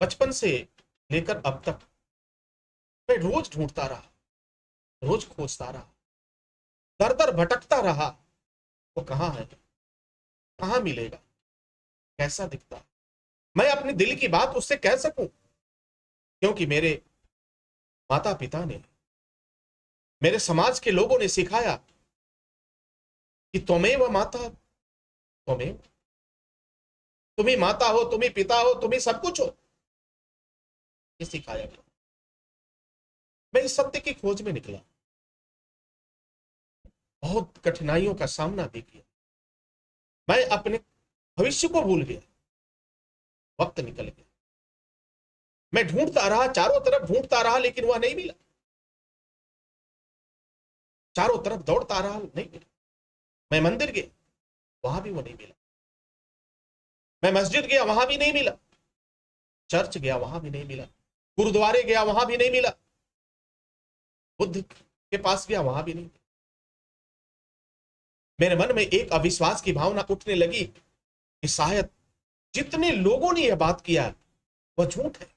बचपन से लेकर अब तक मैं रोज ढूंढता रहा, रोज खोजता रहा, दर दर भटकता रहा। वो कहाँ है, कहाँ मिलेगा, कैसा दिखता है, मैं अपने दिल की बात उससे कह सकूं। क्योंकि मेरे माता पिता ने, मेरे समाज के लोगों ने सिखाया कि त्वमेव माता त्वमेव, तुम ही माता हो, तुम ही पिता हो, तुम ही सब कुछ हो, ये सिखाया गया। मैं इस सत्य की खोज में निकला, बहुत कठिनाइयों का सामना भी किया। मैं अपने भविष्य को भूल गया, वक्त निकल गया। मैं ढूंढता रहा, चारों तरफ ढूंढता रहा, लेकिन वह नहीं मिला। चारों तरफ दौड़ता रहा, नहीं मिला। मैं मंदिर गया, वहां भी वो नहीं मिला। मैं मस्जिद गया, वहां भी नहीं मिला। चर्च गया, वहां भी नहीं मिला। गुरुद्वारे गया, वहां भी नहीं मिला। बुद्ध के पास गया, वहां भी नहीं। मेरे मन में एक अविश्वास की भावना उठने लगी कि शायद जितने लोगों ने यह बात किया वह झूठ है।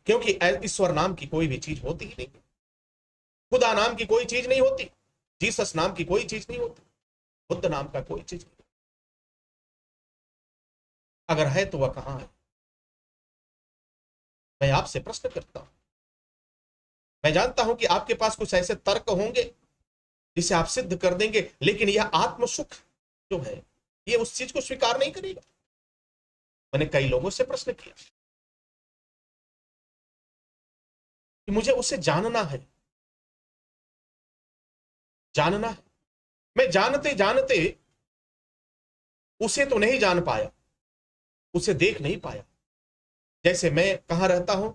क्योंकि ईश्वर नाम की कोई भी चीज होती ही नहीं, खुदा नाम की कोई चीज नहीं होती, जीसस नाम की कोई चीज नहीं होती, बुद्ध नाम का कोई चीज नहीं। अगर है तो वह कहां है? मैं आपसे प्रश्न करता हूं। मैं जानता हूं कि आपके पास कुछ ऐसे तर्क होंगे जिसे आप सिद्ध कर देंगे, लेकिन यह आत्म सुख जो है, ये उस चीज को स्वीकार नहीं करेगा। मैंने कई लोगों से प्रश्न किया कि मुझे उसे जानना है, जानना है। मैं जानते जानते उसे तो नहीं जान पाया, उसे देख नहीं पाया। जैसे मैं कहां रहता हूं,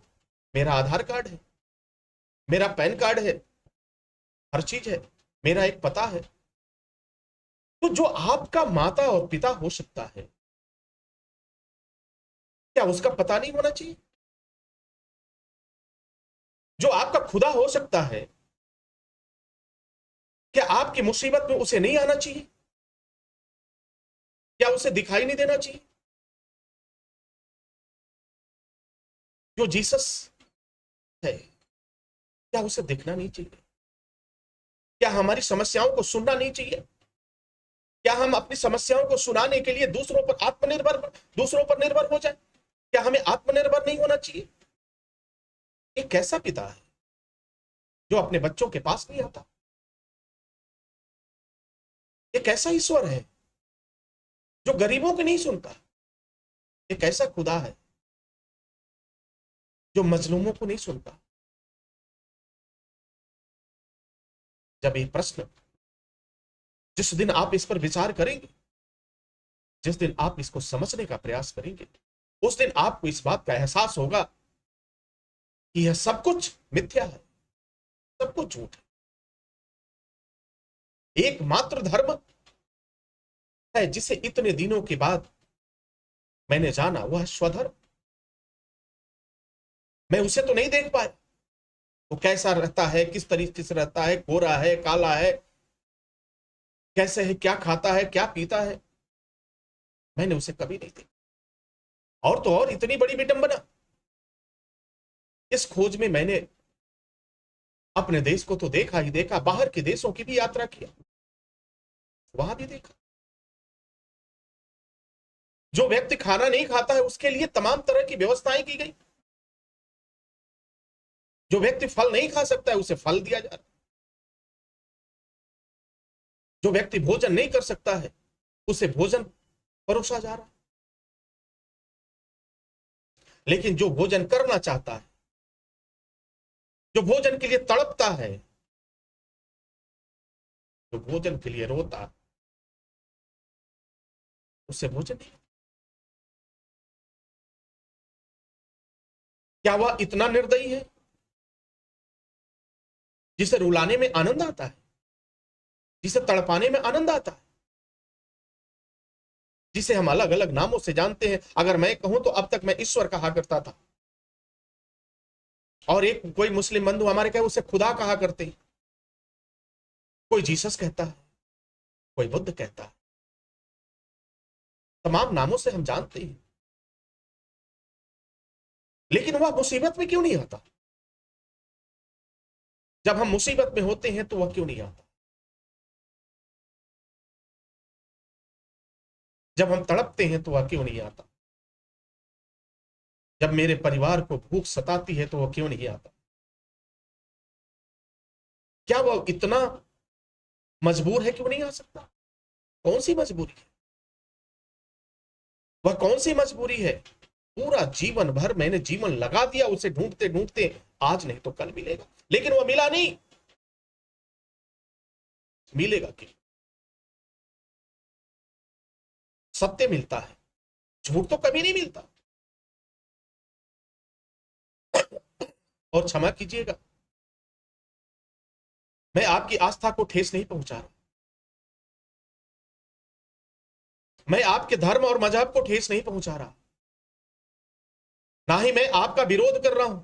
मेरा आधार कार्ड है, मेरा पैन कार्ड है, हर चीज है, मेरा एक पता है। तो जो आपका माता और पिता हो सकता है, क्या उसका पता नहीं होना चाहिए? जो आपका खुदा हो सकता है, क्या आपकी मुसीबत में उसे नहीं आना चाहिए? क्या उसे दिखाई नहीं देना चाहिए? जो जीसस है, क्या उसे दिखना नहीं चाहिए? क्या हमारी समस्याओं को सुनना नहीं चाहिए? क्या हम अपनी समस्याओं को सुनाने के लिए दूसरों पर निर्भर हो जाए? क्या हमें आत्मनिर्भर नहीं होना चाहिए? एक कैसा पिता है जो अपने बच्चों के पास नहीं आता? एक ऐसा ईश्वर है जो गरीबों को नहीं सुनता। एक ऐसा खुदा है जो मजलूमों को नहीं सुनता। जब ये प्रश्न, जिस दिन आप इस पर विचार करेंगे, जिस दिन आप इसको समझने का प्रयास करेंगे, उस दिन आपको इस बात का एहसास होगा कि यह सब कुछ मिथ्या है, सब कुछ झूठ है। एकमात्र धर्म है जिसे इतने दिनों के बाद मैंने जाना, वह है स्वधर्म। मैं उसे तो नहीं देख पाया, वो कैसा रहता है, किस तरीके से रहता है, गोरा है, काला है, कैसे है, क्या खाता है, क्या पीता है, मैंने उसे कभी नहीं देखा। और तो और इतनी बड़ी विडंबना, इस खोज में मैंने अपने देश को तो देखा ही देखा, बाहर के देशों की भी यात्रा किया, वहां भी देखा। जो व्यक्ति खाना नहीं खाता है उसके लिए तमाम तरह की व्यवस्थाएं की गई। जो व्यक्ति फल नहीं खा सकता है उसे फल दिया जा रहा है। जो व्यक्ति भोजन नहीं कर सकता है उसे भोजन परोसा जा रहा है। लेकिन जो भोजन करना चाहता है, जो भोजन के लिए तड़पता है, जो भोजन के लिए रोता है, उसे भोजन नहीं। क्या वह इतना निर्दयी है जिसे रुलाने में आनंद आता है, जिसे तड़पाने में आनंद आता है, जिसे हम अलग अलग नामों से जानते हैं? अगर मैं कहूं तो अब तक मैं ईश्वर कहा करता था, और एक कोई मुस्लिम बंधु हमारे कहे उसे खुदा कहा करते हैं। कोई जीसस कहता है, कोई बुद्ध कहता है, तमाम नामों से हम जानते हैं। लेकिन वह मुसीबत में क्यों नहीं आता? जब हम मुसीबत में होते हैं तो वह क्यों नहीं आता? जब हम तड़पते हैं तो वह क्यों नहीं आता? जब मेरे परिवार को भूख सताती है तो वह क्यों नहीं आता? क्या वह इतना मजबूर है, क्यों नहीं आ सकता? कौन सी मजबूरी है? वह कौन सी मजबूरी है? पूरा जीवन भर मैंने जीवन लगा दिया उसे ढूंढते ढूंढते, आज नहीं तो कल मिलेगा, लेकिन वह मिला नहीं। मिलेगा क्यों? सत्य मिलता है, झूठ तो कभी नहीं मिलता। और क्षमा कीजिएगा, मैं आपकी आस्था को ठेस नहीं पहुंचा रहा, मैं आपके धर्म और मजहब को ठेस नहीं पहुंचा रहा, ना ही मैं आपका विरोध कर रहा हूं।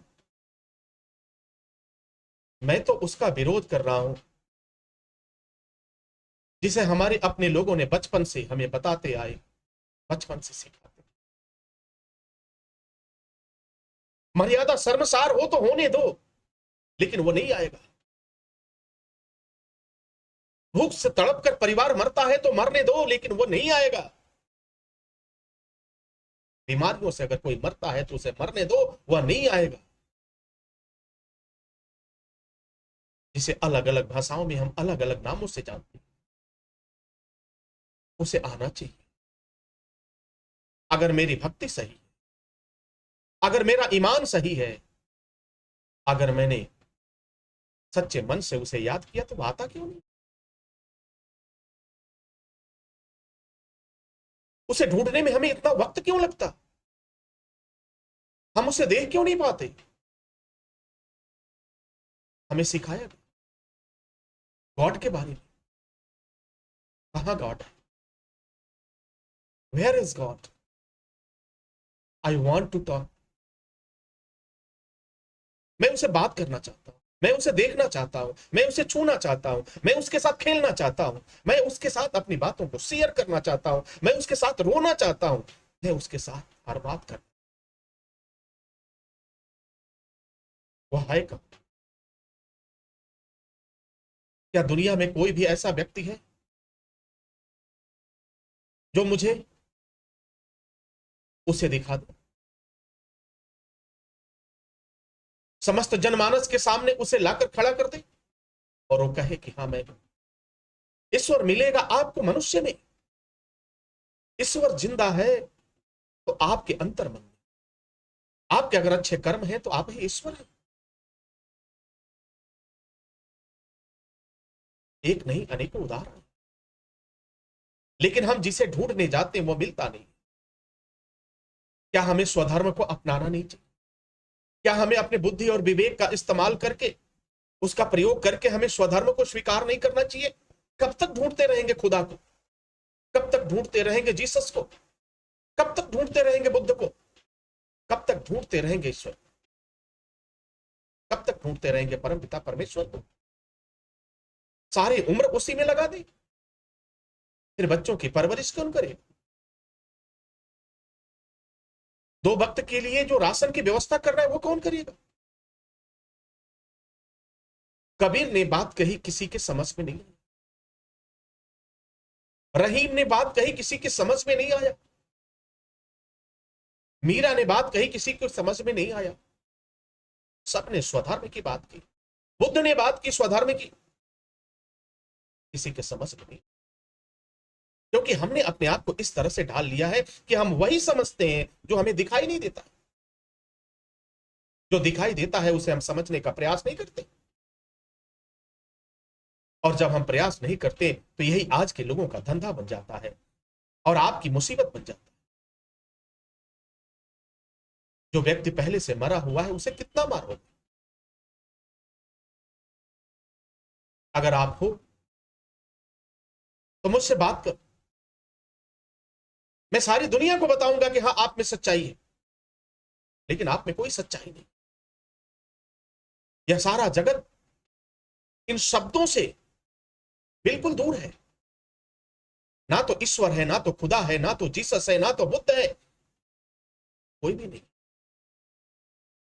मैं तो उसका विरोध कर रहा हूं जिसे हमारे अपने लोगों ने बचपन से हमें बताते आए, बचपन से सिखाते। मर्यादा शर्मसार हो तो होने दो, लेकिन वो नहीं आएगा। भूख से तड़प कर परिवार मरता है तो मरने दो, लेकिन वो नहीं आएगा। बीमारियों से अगर कोई मरता है तो उसे मरने दो, वह नहीं आएगा। जिसे अलग अलग भाषाओं में हम अलग अलग नामों से जानते हैं, उसे आना चाहिए। अगर मेरी भक्ति सही है, अगर मेरा ईमान सही है, अगर मैंने सच्चे मन से उसे याद किया, तो आता क्यों नहीं? उसे ढूंढने में हमें इतना वक्त क्यों लगता? हम उसे देख क्यों नहीं पाते? हमें सिखाया गया गॉड के बारे में। कहां गॉड है? Where is God? I want to talk. मैं उसे बात करना चाहता हूं, मैं उसे देखना चाहता हूं, मैं उसे छूना चाहता हूं, मैं उसके साथ खेलना चाहता हूं, मैं उसके साथ अपनी बातों को शेयर करना चाहता हूं, मैं उसके साथ रोना चाहता हूं, मैं उसके साथ हर बात कर। वो है कब? क्या दुनिया में कोई भी ऐसा व्यक्ति है जो मुझे उसे दिखा दे, समस्त जनमानस के सामने उसे लाकर खड़ा कर दे और वो कहे कि हाँ मैं हूं? ईश्वर मिलेगा आपको मनुष्य में। ईश्वर जिंदा है तो आपके अंतर मन में, आपके अगर अच्छे कर्म हैं तो आप ही ईश्वर है। एक नहीं अनेकों उदाहरण। लेकिन हम जिसे ढूंढने जाते हैं वो मिलता नहीं। क्या हमें स्वधर्म को अपनाना नहीं चाहिए? क्या हमें अपने बुद्धि और विवेक का इस्तेमाल करके, उसका प्रयोग करके हमें स्वधर्म को स्वीकार नहीं करना चाहिए? कब तक ढूंढते रहेंगे खुदा को? कब तक ढूंढते रहेंगे जीसस को? कब तक ढूंढते रहेंगे बुद्ध को? कब तक ढूंढते रहेंगे ईश्वर? कब तक ढूंढते रहेंगे परम पिता परमेश्वर को? सारी उम्र उसी में लगा दी, फिर बच्चों की परवरिश कौन करे? दो वक्त के लिए जो राशन की व्यवस्था कर रहा है वो कौन करेगा? कबीर ने बात कही, किसी के समझ में नहीं। रहीम ने बात कही, किसी के समझ में नहीं आया। मीरा ने बात कही, किसी को समझ में नहीं आया। सबने स्वधर्म की बात की। बुद्ध ने बात की स्वधर्म की, किसी के समझ में नहीं। क्योंकि हमने अपने आप को इस तरह से ढाल लिया है कि हम वही समझते हैं जो हमें दिखाई नहीं देता। जो दिखाई देता है उसे हम समझने का प्रयास नहीं करते। और जब हम प्रयास नहीं करते तो यही आज के लोगों का धंधा बन जाता है और आपकी मुसीबत बन जाता है। जो व्यक्ति पहले से मरा हुआ है उसे कितना मारोगे? अगर आप हो तो मुझसे बात कर, मैं सारी दुनिया को बताऊंगा कि हाँ आप में सच्चाई है, लेकिन आप में कोई सच्चाई नहीं। यह सारा जगत इन शब्दों से बिल्कुल दूर है। ना तो ईश्वर है, ना तो खुदा है, ना तो जीसस है, ना तो बुद्ध है, कोई भी नहीं।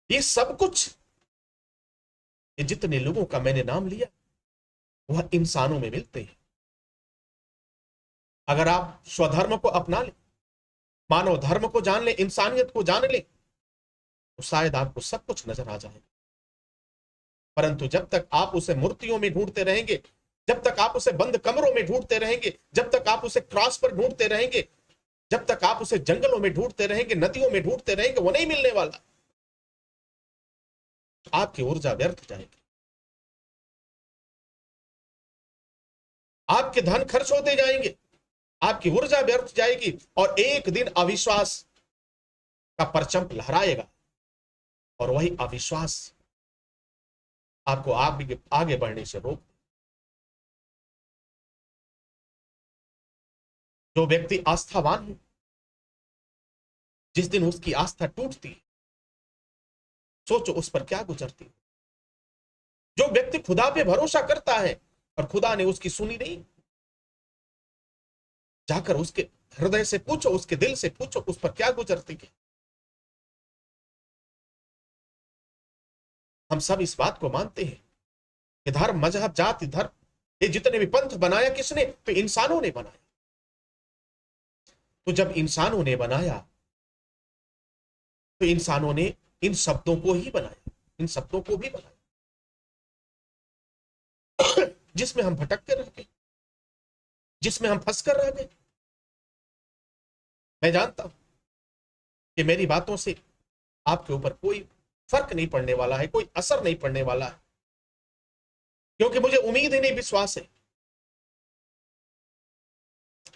ये सब कुछ, ये जितने लोगों का मैंने नाम लिया, वह इंसानों में मिलते हैं। अगर आप स्वधर्म को अपना ले, मानव धर्म को जान ले, इंसानियत को जान ले, तो शायद आपको सब कुछ नजर आ जाएगा। परंतु जब तक आप उसे मूर्तियों में ढूंढते रहेंगे, जब तक आप उसे बंद कमरों में ढूंढते रहेंगे, जब तक आप उसे क्रॉस पर ढूंढते रहेंगे, जब तक आप उसे जंगलों में ढूंढते रहेंगे, नदियों में ढूंढते रहेंगे, वो नहीं मिलने वाला। आपकी ऊर्जा व्यर्थ जाएगी, आपके धन खर्च होते जाएंगे, आपकी ऊर्जा व्यर्थ जाएगी, और एक दिन अविश्वास का परचम लहराएगा, और वही अविश्वास आपको आगे बढ़ने से रोक। जो व्यक्ति आस्थावान है, जिस दिन उसकी आस्था टूटती है, सोचो उस पर क्या गुजरती है। जो व्यक्ति खुदा पे भरोसा करता है और खुदा ने उसकी सुनी नहीं, जाकर उसके हृदय से पूछो, उसके दिल से पूछो, उस पर क्या गुजरती है। हम सब इस बात को मानते हैं कि धर्म, मजहब, जाति, धर्म, ये जितने भी पंथ बनाया किसने? तो इंसानों ने बनाया। तो जब इंसानों ने बनाया, तो इंसानों ने इन शब्दों को ही बनाया, इन शब्दों को भी बनाया, जिसमें हम भटकते रह गए, जिसमें हम फंस कर रह गए। मैं जानता हूं कि मेरी बातों से आपके ऊपर कोई फर्क नहीं पड़ने वाला है, कोई असर नहीं पड़ने वाला है, क्योंकि मुझे उम्मीद ही नहीं, विश्वास है।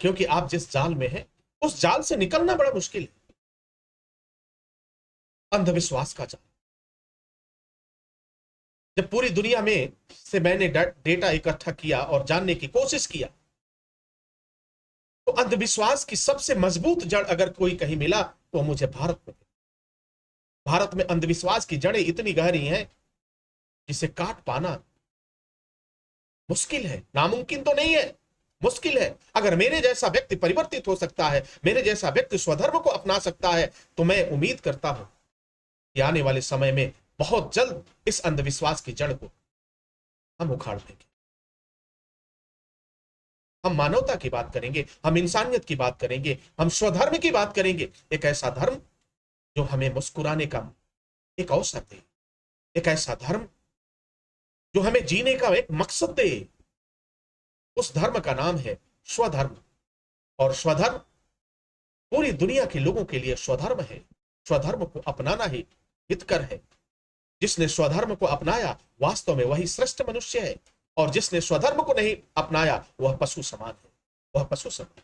क्योंकि आप जिस जाल में हैं, उस जाल से निकलना बड़ा मुश्किल है। अंधविश्वास का जाल। जब पूरी दुनिया में से मैंने डेटा इकट्ठा किया और जानने की कोशिश किया, तो अंधविश्वास की सबसे मजबूत जड़ अगर कोई कहीं मिला तो मुझे भारत में। भारत में अंधविश्वास की जड़ें इतनी गहरी हैं, जिसे काट पाना मुश्किल है, नामुमकिन तो नहीं है, मुश्किल है। अगर मेरे जैसा व्यक्ति परिवर्तित हो सकता है, मेरे जैसा व्यक्ति स्वधर्म को अपना सकता है, तो मैं उम्मीद करता हूं कि आने वाले समय में बहुत जल्द इस अंधविश्वास की जड़ को हम उखाड़ देंगे। हम मानवता की बात करेंगे, हम इंसानियत की बात करेंगे, हम स्वधर्म की बात करेंगे। एक ऐसा धर्म जो हमें मुस्कुराने का एक अवसर दे, एक ऐसा धर्म जो हमें जीने का एक मकसद दे। उस धर्म का नाम है स्वधर्म। और स्वधर्म पूरी दुनिया के लोगों के लिए स्वधर्म है। स्वधर्म को अपनाना ही हितकर है। जिसने स्वधर्म को अपनाया वास्तव में वही श्रेष्ठ मनुष्य है, और जिसने स्वधर्म को नहीं अपनाया वह पशु समान है, वह पशु समान।